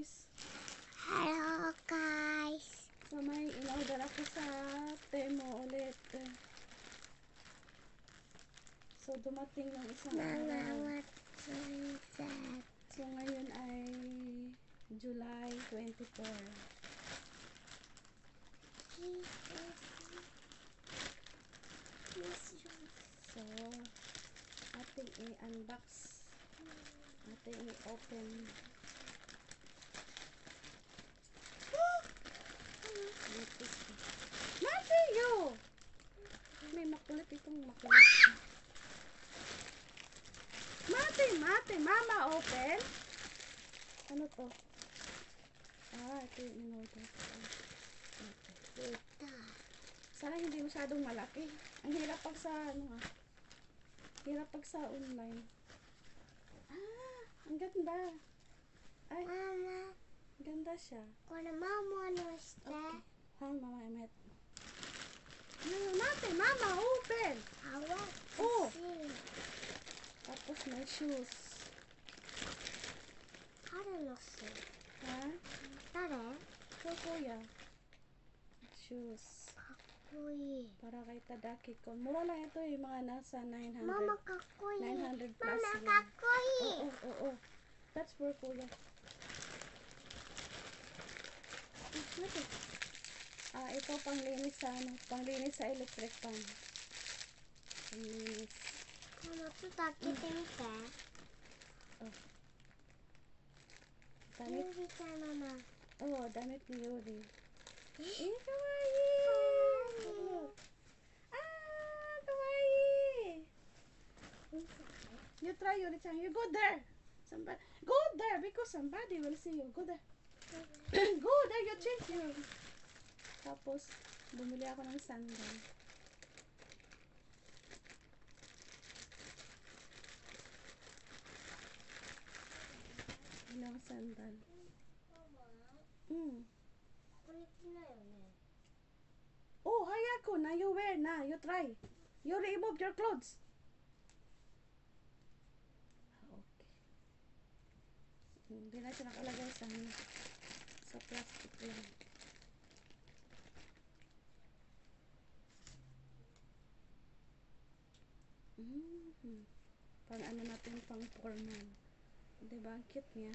guys. Hello guys. So may in-order ako sa Temo ulit. So dumating ng isang araw. So ngayon ay July 24. So ating i-unbox. Ating i-open. Mateo! May makulit itong makulit. Mate, mama, open. Ano to? Ito yung in-order ko. Sana hindi masyadong malaki. Ang hirap pag sa, hirap pag sa online. Ang ganda. Ay, Mama, ganda siya. kuna mama no este. Okay. Mama, I met. Mama, open! Awa. Oh! Tapos may shoes. Kare no se. Ha? Dare? So, kuya. Shoes. Kakui. Para kay Tadaki ko. Mura lang ito eh. Mga nasa 900. Mama kakui. 900 plus Mama yan. kakui. Oo. That's for kuya. Ito panglinis sa panglinis sa electric fan. Panglinis. Mama, to takite mite. Damit. Mite, mama. Damit ni Yuri. Kawaii! Kawaii! You try Yuri-chan. You go there. Go there because somebody will see you. Go there. Go there, you change your. Tapos, bumili ako ng sandal. Bumili ako ng sandal. Oh, Hayako, na you wear na. You try. You remove your clothes. Okay. Hindi na siya nakalagay sa plastic lang. Pang ano natin, pang formal. Diba? Ang cute niya.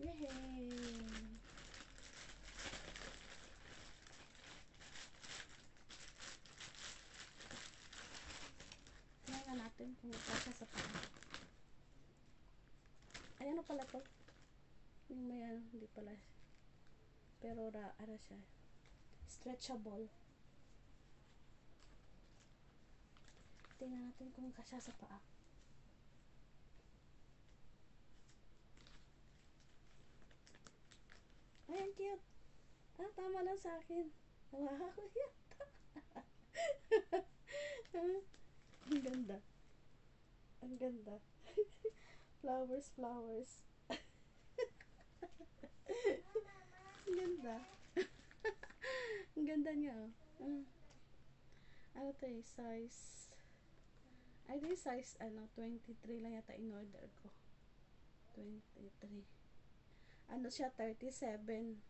Yehey! Tingnan natin kung kasya sa paa. Ay, ano pala to? Yung may ano, hindi pala. Pero ano siya. Stretchable. Tingnan natin kung kasya sa paa. Ay, ang cute. Tama lang sa akin. Wow, ang ganda. Ang ganda. Flowers. Ang ganda. Ang ganda niya. Ano to eh, size. Ay, di size, 23 lang yata in-order ko. 23. Ano siya, 37.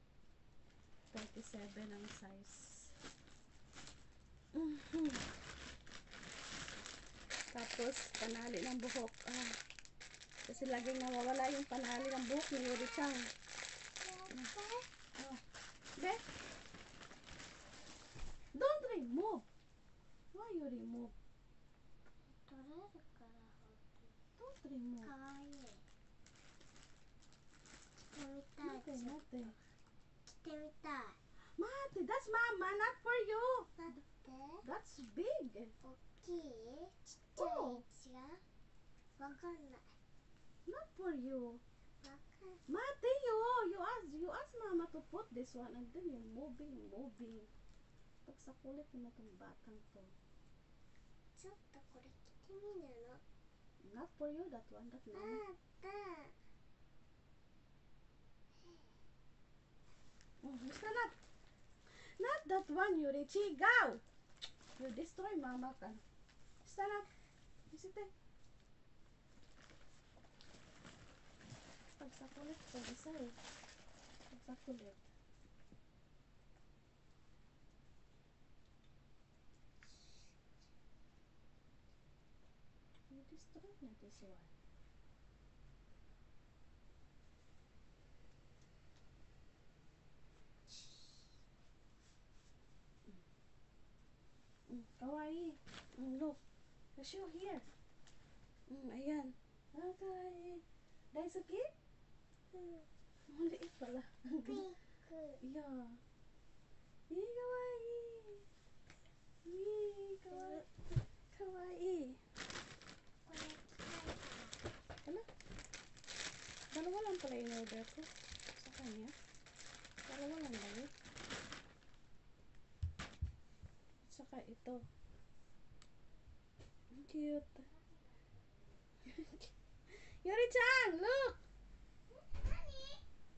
37 ang size. Tapos, panali ng buhok. Kasi laging nawawala yung panali ng buhok ni Yuri-chan. Be? Don't remove. Why you remove? Don't remove. Mate, that's mama, not for you. That's big. Not for you. Mate, you ask mama to put this one and then you're moving. Pag sa kulit mo itong batang to. Not for you, that one, that mama. Basta not that one, Yurichi. Go! You destroy mama ka. Stand up. Sit there. Itong isa eh. Sa kulit. Destroy na this one. Kawaii. Look. The shoe here. Ayan. Kawaii. Daisuke? Maliit pala. Pink. Yeah. Kawaii. Kawaii. Kawaii. Hala. Dalawa lang pala yung order ko. Sa kanya. Dalawa lang ba yun? At saka ito. Ang cute. Yuri-chan, look!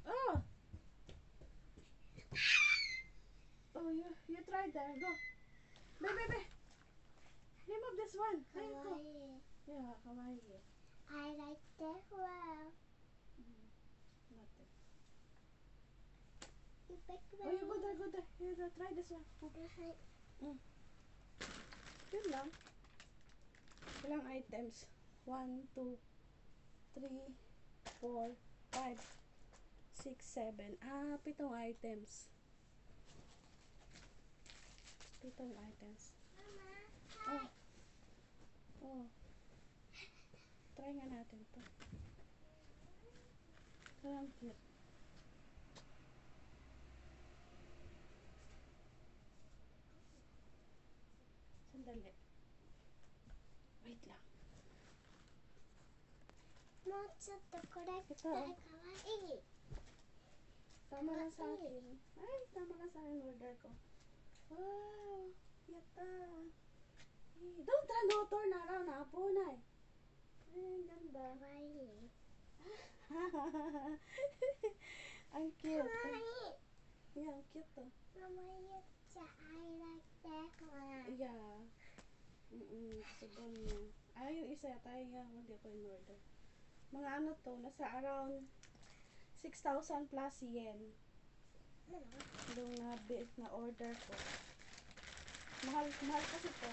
Oh! Oh, you try there. Go. Baby. Remove this one. There you go. Kawaii. Yeah, kawaii. I like that one. Nothing. You pick Oh, you go there. Here, try this one. Yun lang. Ilang items? 1, 2, 3, 4, 5, 6, 7. 7 items. 7 items. Mama. Oh. Try nga natin to. Parang cute. Sandali. Wait lang. Ito. Kawaii. Tama lang sa akin. Ay, tama lang sa akin order ko. Wow! Yata! Don't turn no turn around na po na eh. Ay, ang ganda. Kawaii. Ang cute. Kawaii. Yeah, ang cute to. Mama, I like that one. Yeah. Subong niya. Yung isa tayo nga, hindi ko in-order. Mga ano to, nasa around 6,000 plus yen. Yung na order ko. Mahal kasi to.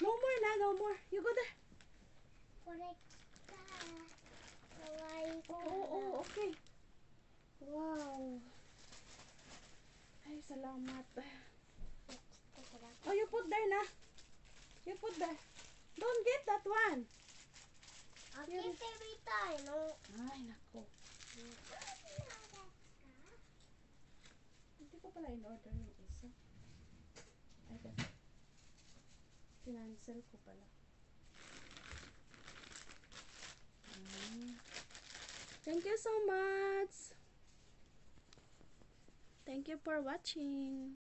No more na, no more. You go there. Correct. Kawaii. Oo, okay. Wow. Ay, salamat. Oh, you put there na. You put there. Don't get that one. Okay, baby time. No. Ay, nako. Hindi ko pala in-order yung isa. Ay, kinancel ko pala. Thank you so much. Thank you for watching.